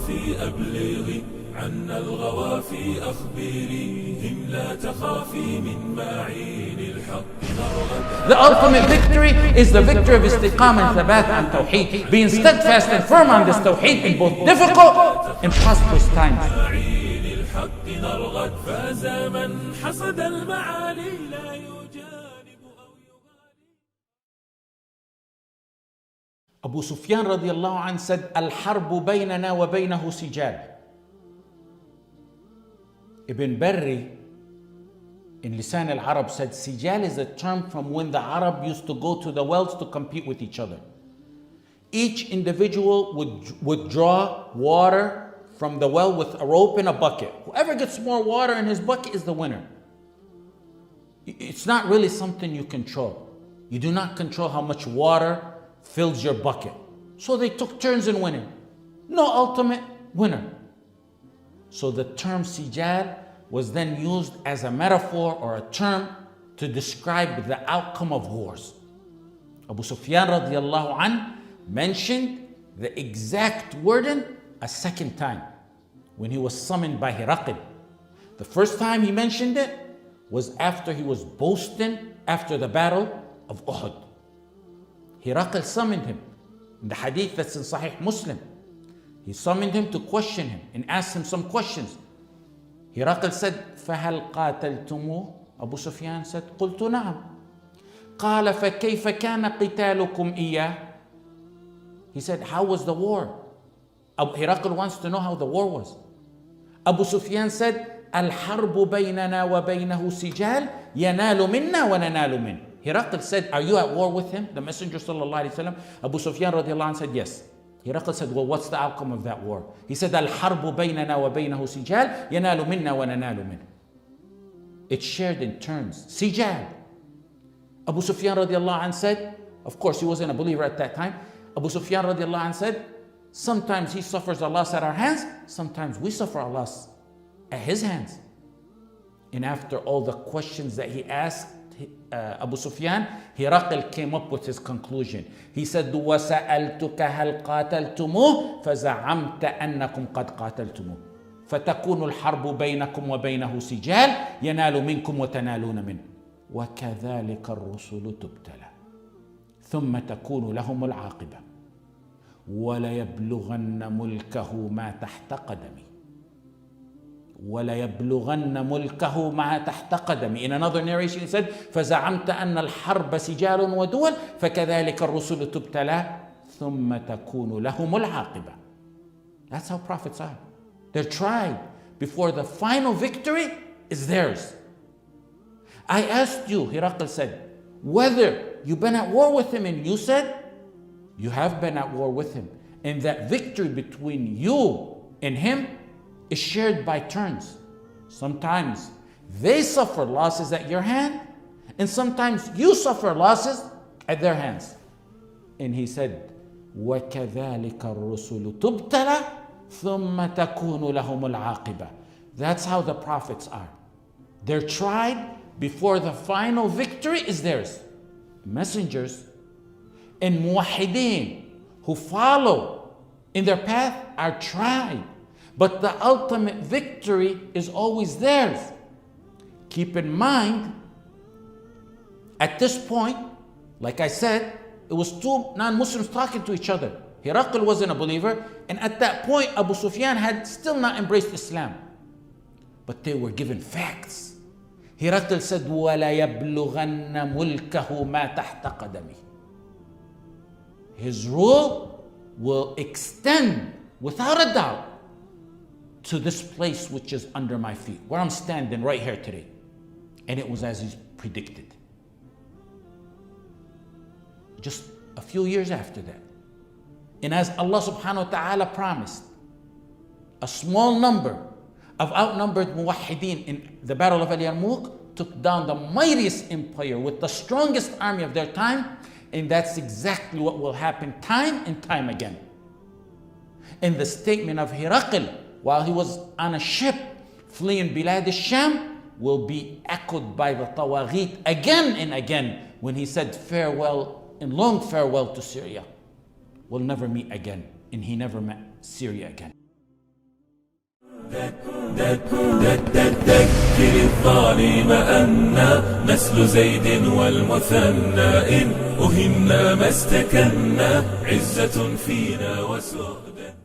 تخافي أبلغي عنا الغوافي أخبريهم لا تخافي من معين الحق نرغب. The ultimate victory is the victory of istiqamah and thabat and tawhid, being steadfast and firm on this tawhid in both difficult and prosperous times. معين الحق نرغب. فاز من حصد المعالي لا يجانب أو يغالي. Abu Sufyan radiallahu anh said, Al-harbu baynana wa baynahu sijal. Ibn Barri in Lisan al-Arab said, Sijal is a term from when the Arab used to go to the wells to compete with each other. Each individual would draw water from the well with a rope and a bucket. Whoever gets more water in his bucket is the winner. It's not really something you control. You do not control how much water fills your bucket. So they took turns in winning. No ultimate winner. So the term sijal was then used as a metaphor or a term to describe the outcome of wars. Abu Sufyan radiallahu anh mentioned the exact wording a second time when he was summoned by Hiraql. The first time he mentioned it was after he was boasting after the battle of Uhud. Hiraql summoned him. In the hadith that's in Sahih Muslim, he summoned him to question him and asked him some questions. Hiraql said, فَهَلْ قَاتَلْتُمُوهُ? Abu Sufyan said, قُلْتُ نَعَمْ. قَالَ فَكَيْفَ كَانَ قِتَالُكُمْ إِيَّهُ? He said, how was the war? Hiraql wants to know how the war was. Abu Sufyan said, الْحَرْبُ بَيْنَنَا وَبَيْنَهُ سِجَالٌ يَنَالُ مِنَّا وَنَنَالُ مِنْهُ. Hiraql said, are you at war with him, the Messenger sallallahu alaihi wasallam? Abu Sufyan radiallahu anh said, yes. Hiraql said, well, what's the outcome of that war? He said, Al-harbu baynana wa baynahu sijal, yanalu minna wa nanalu min. It's shared in turns. Sijal. Abu Sufyan radiallahu anh said, of course, he wasn't a believer at that time. Abu Sufyan radiallahu anh said, sometimes he suffers a loss at our hands, sometimes we suffer a loss at his hands. And after all the questions that he asked Abu Sufyan, Hiraql came up with his conclusion. He said, وَسَأَلْتُكَ هَلْ قَاتَلْتُمُوهُ فَزَعَمْتَ أَنَّكُمْ قَدْ قَاتَلْتُمُوهُ فَتَكُونُ الْحَرْبُ بَيْنَكُمْ وَبَيْنَهُ سِجَالٌ يَنَالُ مِنْكُمْ وَتَنَالُونَ مِنْهُ وَكَذَلِكَ الرُّسُلُ تُبْتَلَى ثُمَّ تَكُونُ لَهُمُ الْعَاقِبَةُ وَلَيَبْلُغَنَّ مُلْكَهُ مَا تَحْتَ قَدَمِهِ وَلَيَبْلُغَنَّ مُلْكَهُ مَا تَحْتَ قَدَمِهِ. In another narration he said, فَزَعَمْتَ أَنَّ الْحَرْبَ سِجَالٌ وَدُوَلٌ فَكَذَلِكَ الرُّسُلُ تُبْتَلَى ثُمَّ تَكُونُ لَهُمُ الْعَاقِبَةُ. That's how prophets are. They're tried before the final victory is theirs. I asked you, Hiraql said, whether you've been at war with him, and you said, you have been at war with him. And that victory between you and him is shared by turns. Sometimes they suffer losses at your hand, and sometimes you suffer losses at their hands. And he said, وَكَذَلِكَ الرُّسُلُ تُبْتَلَى ثُمَّ تَكُونُ لَهُمُ الْعَاقِبَةُ. That's how the prophets are. They're tried before the final victory is theirs. Messengers and muwahideen who follow in their path are tried, but the ultimate victory is always theirs. Keep in mind, at this point, like I said, it was two non-Muslims talking to each other. Hiraql wasn't a believer, and at that point, Abu Sufyan had still not embraced Islam. But they were given facts. Hiraql said, وَلَيَبْلُغَنَّ مُلْكَهُ مَا تَحْتَ قَدَمِهِ. His rule will extend, without a doubt, to this place which is under my feet, where I'm standing right here today. And it was as he predicted. Just a few years after that. And as Allah subhanahu wa ta'ala promised, a small number of outnumbered muwahideen in the Battle of Al-Yarmouk took down the mightiest empire with the strongest army of their time, and that's exactly what will happen time and time again. In the statement of Hiraql, while he was on a ship fleeing Bilad al-Sham, will be echoed by the Tawhīd again and again when he said farewell and long farewell to Syria. We'll never meet again, and he never met Syria again. ذكر الظالم أنا نسل زيد والمثنى إن أهنا ما استكنا عزة فينا وسوء